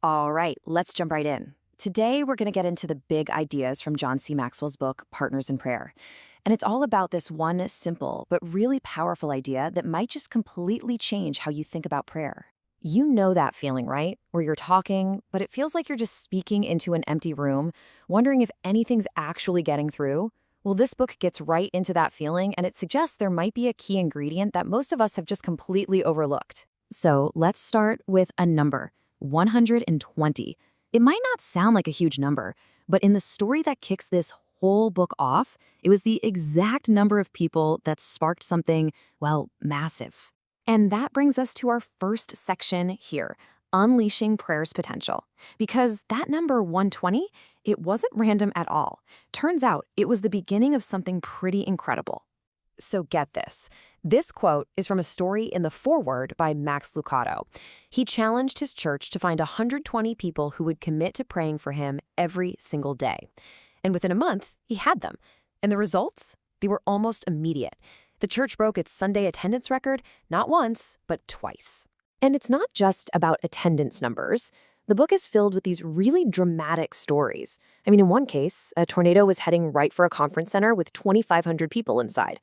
All right, let's jump right in. Today, we're going to get into the big ideas from John C. Maxwell's book, Partners in Prayer. And it's all about this one simple but really powerful idea that might just completely change how you think about prayer. You know that feeling, right? Where you're talking, but it feels like you're just speaking into an empty room, wondering if anything's actually getting through? Well, this book gets right into that feeling, and it suggests there might be a key ingredient that most of us have just completely overlooked. So let's start with a number. 120. It might not sound like a huge number, but in the story that kicks this whole book off, it was the exact number of people that sparked something, well, massive. And that brings us to our first section here, unleashing prayer's potential. Because that number 120, it wasn't random at all. Turns out it was the beginning of something pretty incredible. So get this. This quote is from a story in the foreword by Max Lucado. He challenged his church to find 120 people who would commit to praying for him every single day. And within a month, he had them. And the results? They were almost immediate. The church broke its Sunday attendance record not once, but twice. And it's not just about attendance numbers. The book is filled with these really dramatic stories. I mean, in one case, a tornado was heading right for a conference center with 2,500 people inside.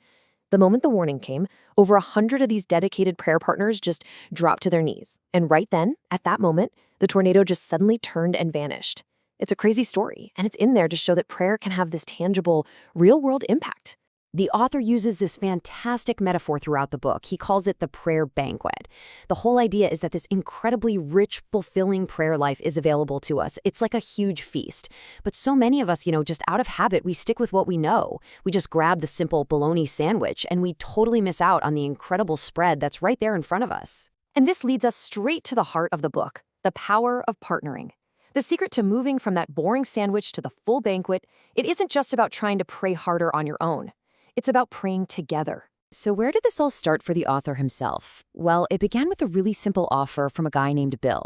The moment the warning came, over 100 of these dedicated prayer partners just dropped to their knees. And right then, at that moment, the tornado just suddenly turned and vanished. It's a crazy story, and it's in there to show that prayer can have this tangible, real-world impact. The author uses this fantastic metaphor throughout the book. He calls it the prayer banquet. The whole idea is that this incredibly rich, fulfilling prayer life is available to us. It's like a huge feast. But so many of us, just out of habit, we stick with what we know. We just grab the simple bologna sandwich, and we totally miss out on the incredible spread that's right there in front of us. And this leads us straight to the heart of the book, the power of partnering. The secret to moving from that boring sandwich to the full banquet, it isn't just about trying to pray harder on your own. It's about praying together. So where did this all start for the author himself? Well, it began with a really simple offer from a guy named Bill.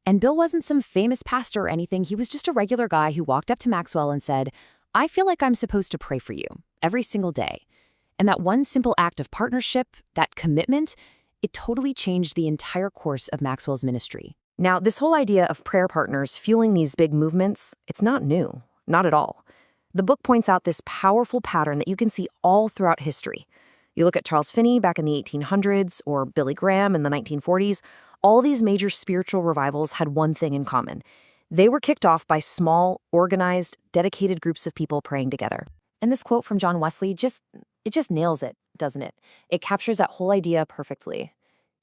And Bill wasn't some famous pastor or anything. He was just a regular guy who walked up to Maxwell and said, "I feel like I'm supposed to pray for you every single day." And that one simple act of partnership, that commitment, it totally changed the entire course of Maxwell's ministry. Now, this whole idea of prayer partners fueling these big movements, it's not new, not at all. The book points out this powerful pattern that you can see all throughout history. You look at Charles Finney back in the 1800s or Billy Graham in the 1940s, all these major spiritual revivals had one thing in common. They were kicked off by small, organized, dedicated groups of people praying together. And this quote from John Wesley it just nails it, doesn't it? It captures that whole idea perfectly.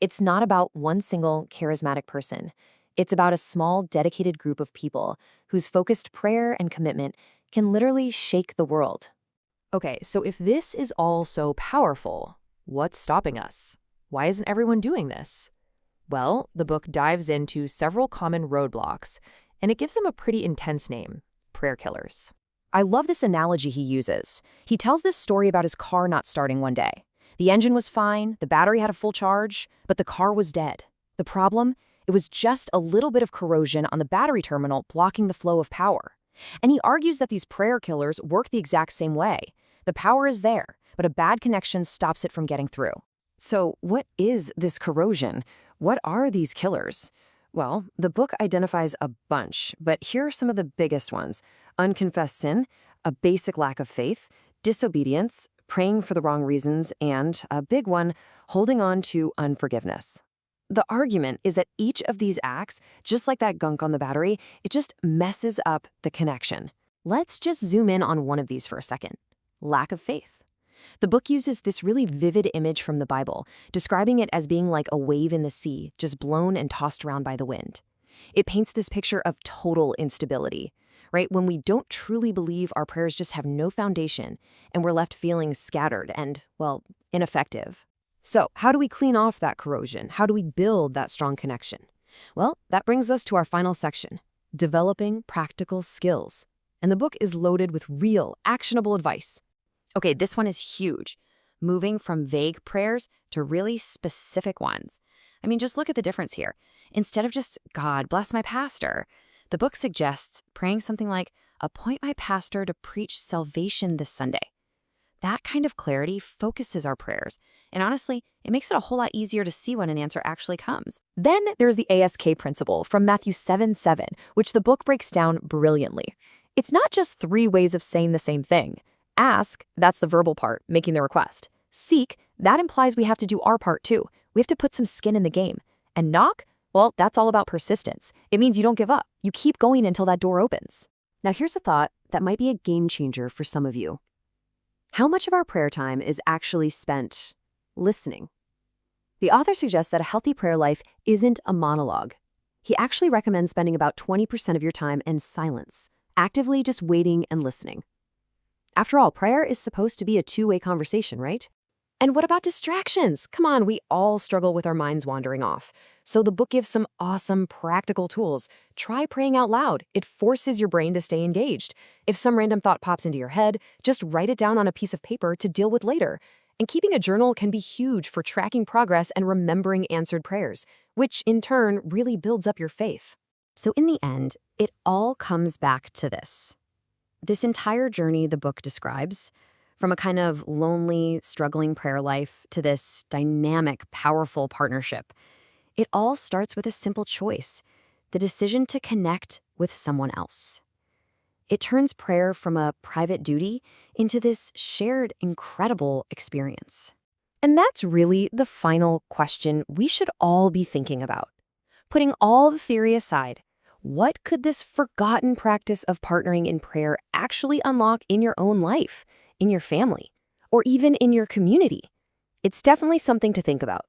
It's not about one single charismatic person. It's about a small, dedicated group of people whose focused prayer and commitment can literally shake the world. Okay, so if this is all so powerful, what's stopping us? Why isn't everyone doing this? Well, the book dives into several common roadblocks, and it gives them a pretty intense name: prayer killers. I love this analogy he uses. He tells this story about his car not starting one day. The engine was fine, the battery had a full charge, but the car was dead. The problem? It was just a little bit of corrosion on the battery terminal blocking the flow of power. And he argues that these prayer killers work the exact same way. The power is there, but a bad connection stops it from getting through. So what is this corrosion? What are these killers? Well, the book identifies a bunch, but here are some of the biggest ones: unconfessed sin, a basic lack of faith, disobedience, praying for the wrong reasons, and a big one, holding on to unforgiveness. The argument is that each of these acts, just like that gunk on the battery, it just messes up the connection. Let's just zoom in on one of these for a second: lack of faith. The book uses this really vivid image from the Bible, describing it as being like a wave in the sea, just blown and tossed around by the wind. It paints this picture of total instability, right? When we don't truly believe, our prayers just have no foundation, and we're left feeling scattered and, well, ineffective. So, how do we clean off that corrosion? How do we build that strong connection? Well, that brings us to our final section: developing practical skills. And the book is loaded with real, actionable advice. Okay, this one is huge. Moving from vague prayers to really specific ones. I mean, just look at the difference here. Instead of just, "God bless my pastor," the book suggests praying something like, "Appoint my pastor to preach salvation this Sunday." That kind of clarity focuses our prayers, and honestly, it makes it a whole lot easier to see when an answer actually comes. Then there's the ASK principle from Matthew 7:7, which the book breaks down brilliantly. It's not just 3 ways of saying the same thing. Ask, that's the verbal part, making the request. Seek, that implies we have to do our part too. We have to put some skin in the game. And knock, well, that's all about persistence. It means you don't give up. You keep going until that door opens. Now here's a thought that might be a game changer for some of you. How much of our prayer time is actually spent listening? The author suggests that a healthy prayer life isn't a monologue. He actually recommends spending about 20% of your time in silence, actively just waiting and listening. After all, prayer is supposed to be a two-way conversation, right? And what about distractions? Come on, we all struggle with our minds wandering off. So the book gives some awesome practical tools. Try praying out loud. It forces your brain to stay engaged. If some random thought pops into your head, just write it down on a piece of paper to deal with later. And keeping a journal can be huge for tracking progress and remembering answered prayers, which in turn really builds up your faith. So in the end, it all comes back to this. This entire journey the book describes, from a kind of lonely, struggling prayer life to this dynamic, powerful partnership, it all starts with a simple choice, the decision to connect with someone else. It turns prayer from a private duty into this shared, incredible experience. And that's really the final question we should all be thinking about. Putting all the theory aside, what could this forgotten practice of partnering in prayer actually unlock in your own life, in your family, or even in your community? It's definitely something to think about.